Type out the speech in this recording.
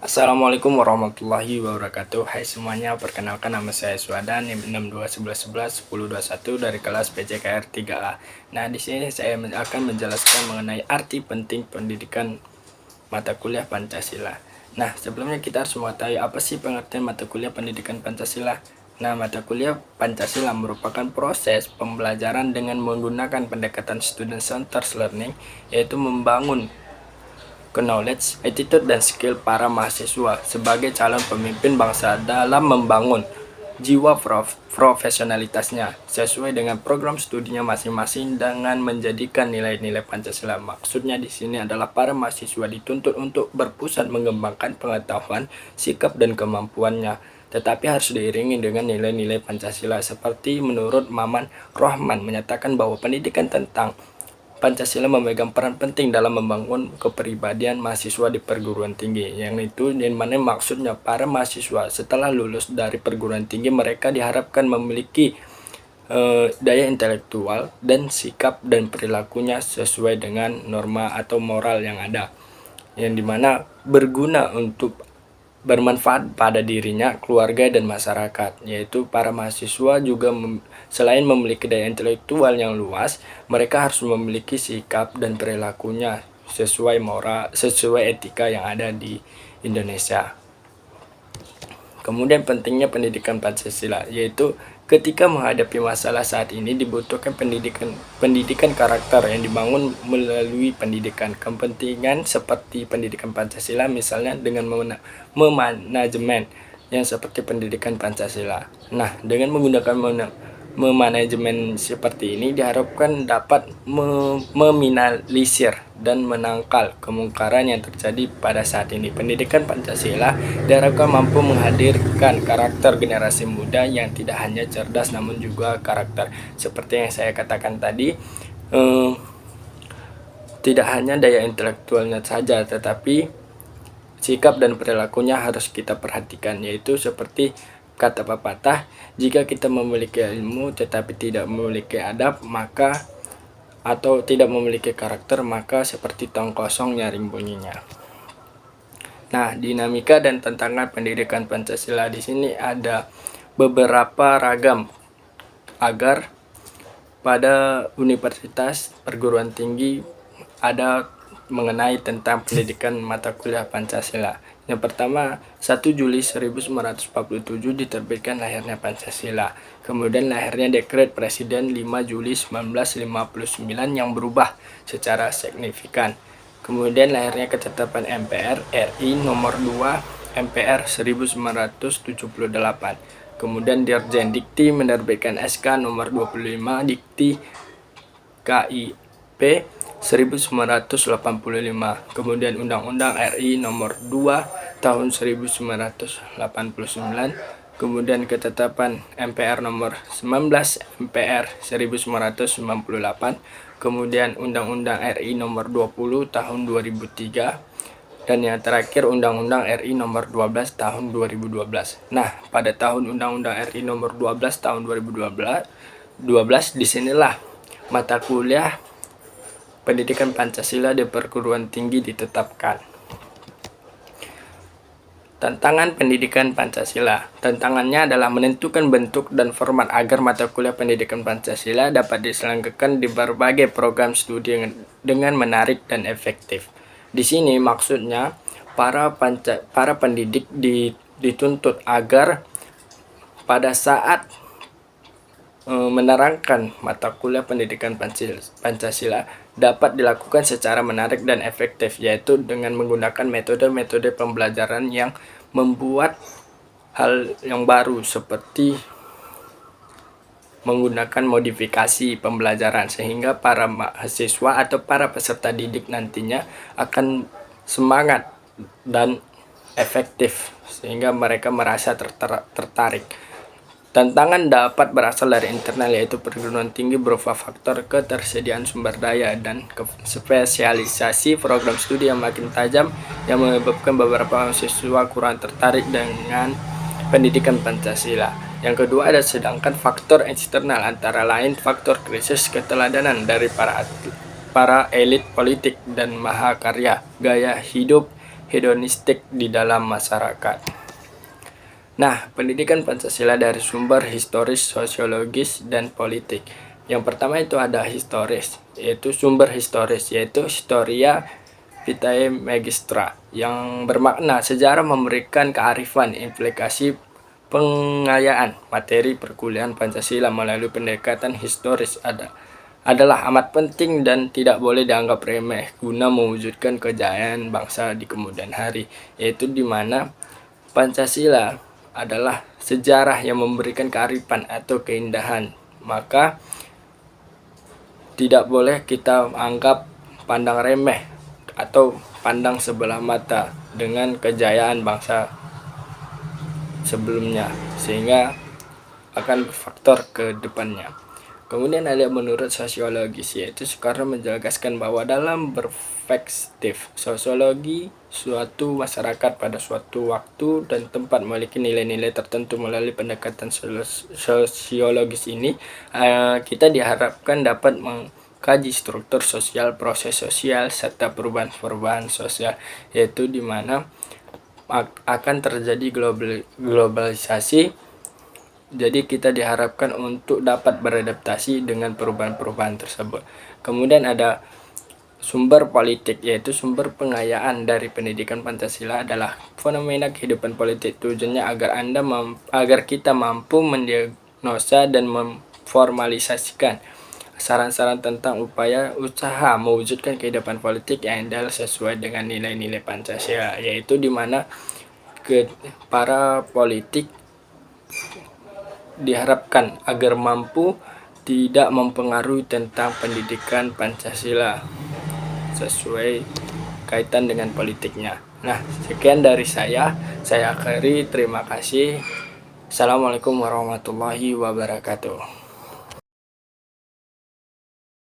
Assalamualaikum warahmatullahi wabarakatuh. Hai semuanya, perkenalkan nama saya Swadan NIM 6211111021 dari kelas PJKR 3A. Nah, di sini saya akan menjelaskan mengenai arti penting pendidikan mata kuliah Pancasila. Nah, sebelumnya kita harus mengetahui apa sih pengertian mata kuliah pendidikan Pancasila. Nah, mata kuliah Pancasila merupakan proses pembelajaran dengan menggunakan pendekatan student centered learning, yaitu membangun knowledge, attitude, dan skill para mahasiswa sebagai calon pemimpin bangsa dalam membangun jiwa profesionalitasnya sesuai dengan program studinya masing-masing dengan menjadikan nilai-nilai Pancasila. Maksudnya di sini adalah para mahasiswa dituntut untuk berpusat mengembangkan pengetahuan, sikap, dan kemampuannya, tetapi harus diiringi dengan nilai-nilai Pancasila. Seperti menurut Maman Rohman menyatakan bahwa pendidikan tentang Pancasila memegang peran penting dalam membangun kepribadian mahasiswa di perguruan tinggi, yang itu yang mana maksudnya para mahasiswa setelah lulus dari perguruan tinggi mereka diharapkan memiliki daya intelektual dan sikap dan perilakunya sesuai dengan norma atau moral yang ada, yang dimana berguna untuk bermanfaat pada dirinya, keluarga, dan masyarakat. Yaitu para mahasiswa juga selain memiliki daya intelektual yang luas, mereka harus memiliki sikap dan perilakunya sesuai moral, sesuai etika yang ada di Indonesia. Kemudian pentingnya pendidikan Pancasila, yaitu ketika menghadapi masalah saat ini dibutuhkan pendidikan karakter yang dibangun melalui pendidikan kepentingan seperti pendidikan Pancasila, misalnya dengan memanajemen yang seperti pendidikan Pancasila. Nah, dengan menggunakan memanajemen seperti ini diharapkan dapat meminimalisir dan menangkal kemungkaran yang terjadi pada saat ini. Pendidikan Pancasila diharapkan mampu menghadirkan karakter generasi muda yang tidak hanya cerdas namun juga karakter. Seperti yang saya katakan tadi, tidak hanya daya intelektualnya saja, tetapi sikap dan perilakunya harus kita perhatikan, yaitu seperti kata pepatah, jika kita memiliki ilmu tetapi tidak memiliki adab, maka atau tidak memiliki karakter, maka seperti tong kosong nyaring bunyinya. Nah, dinamika dan tantangan pendidikan Pancasila di sini ada beberapa ragam agar pada universitas perguruan tinggi ada mengenai tentang pendidikan mata kuliah Pancasila. Yang pertama, 1 Juli 1947 diterbitkan lahirnya Pancasila. Kemudian lahirnya Dekret Presiden 5 Juli 1959 yang berubah secara signifikan. Kemudian lahirnya Ketetapan MPR RI nomor 2 MPR 1978. Kemudian Dirjen Dikti menerbitkan SK nomor 25 Dikti KIP 1985. Kemudian Undang-Undang RI nomor 2 tahun 1989. Kemudian Ketetapan MPR nomor 19 MPR 1998. Kemudian Undang-Undang RI nomor 20 tahun 2003. Dan yang terakhir Undang-Undang RI nomor 12 tahun 2012. Nah, pada tahun Undang-Undang RI nomor 12 tahun 2012 disinilah mata kuliah pendidikan Pancasila di perguruan tinggi ditetapkan. Tantangan pendidikan Pancasila. Tantangannya adalah menentukan bentuk dan format agar mata kuliah pendidikan Pancasila dapat diselenggarakan di berbagai program studi dengan menarik dan efektif. Di sini maksudnya para pendidik dituntut agar pada saat menerangkan mata kuliah pendidikan Pancasila dapat dilakukan secara menarik dan efektif, yaitu dengan menggunakan metode-metode pembelajaran yang membuat hal yang baru seperti menggunakan modifikasi pembelajaran sehingga para mahasiswa atau para peserta didik nantinya akan semangat dan efektif sehingga mereka merasa tertarik. Tantangan dapat berasal dari internal, yaitu perguruan tinggi berupa faktor ketersediaan sumber daya dan spesialisasi program studi yang makin tajam yang menyebabkan beberapa mahasiswa kurang tertarik dengan pendidikan Pancasila. Yang kedua ada sedangkan faktor eksternal, antara lain faktor krisis keteladanan dari para elit politik dan mahakarya, gaya hidup hedonistik di dalam masyarakat. Nah, pendidikan Pancasila dari sumber historis, sosiologis, dan politik. Yang pertama itu ada historis, yaitu sumber historis, yaitu Historia Vitae Magistra, yang bermakna sejarah memberikan kearifan, implikasi pengayaan materi perkuliahan Pancasila melalui pendekatan historis adalah amat penting dan tidak boleh dianggap remeh guna mewujudkan kejayaan bangsa di kemudian hari, yaitu di mana Pancasila adalah sejarah yang memberikan kearifan atau keindahan, maka tidak boleh kita anggap pandang remeh atau pandang sebelah mata dengan kejayaan bangsa sebelumnya, sehingga akan berfaktor ke depannya. Kemudian ada menurut sosiologis, yaitu Soekarno menjelaskan bahwa dalam perspektif sosiologi, suatu masyarakat pada suatu waktu dan tempat memiliki nilai-nilai tertentu. Melalui pendekatan sosiologis ini, kita diharapkan dapat mengkaji struktur sosial, proses sosial, serta perubahan-perubahan sosial, yaitu di mana akan terjadi globalisasi. Jadi kita diharapkan untuk dapat beradaptasi dengan perubahan-perubahan tersebut. Kemudian ada sumber politik, yaitu sumber pengayaan dari pendidikan Pancasila adalah fenomena kehidupan politik. Tujuannya agar kita mampu mendiagnosa dan memformalisasikan saran-saran tentang upaya usaha mewujudkan kehidupan politik yang ideal sesuai dengan nilai-nilai Pancasila, yaitu di mana para politik diharapkan agar mampu tidak mempengaruhi tentang pendidikan Pancasila sesuai kaitan dengan politiknya. Nah, sekian dari saya akhiri, terima kasih. Assalamualaikum warahmatullahi wabarakatuh.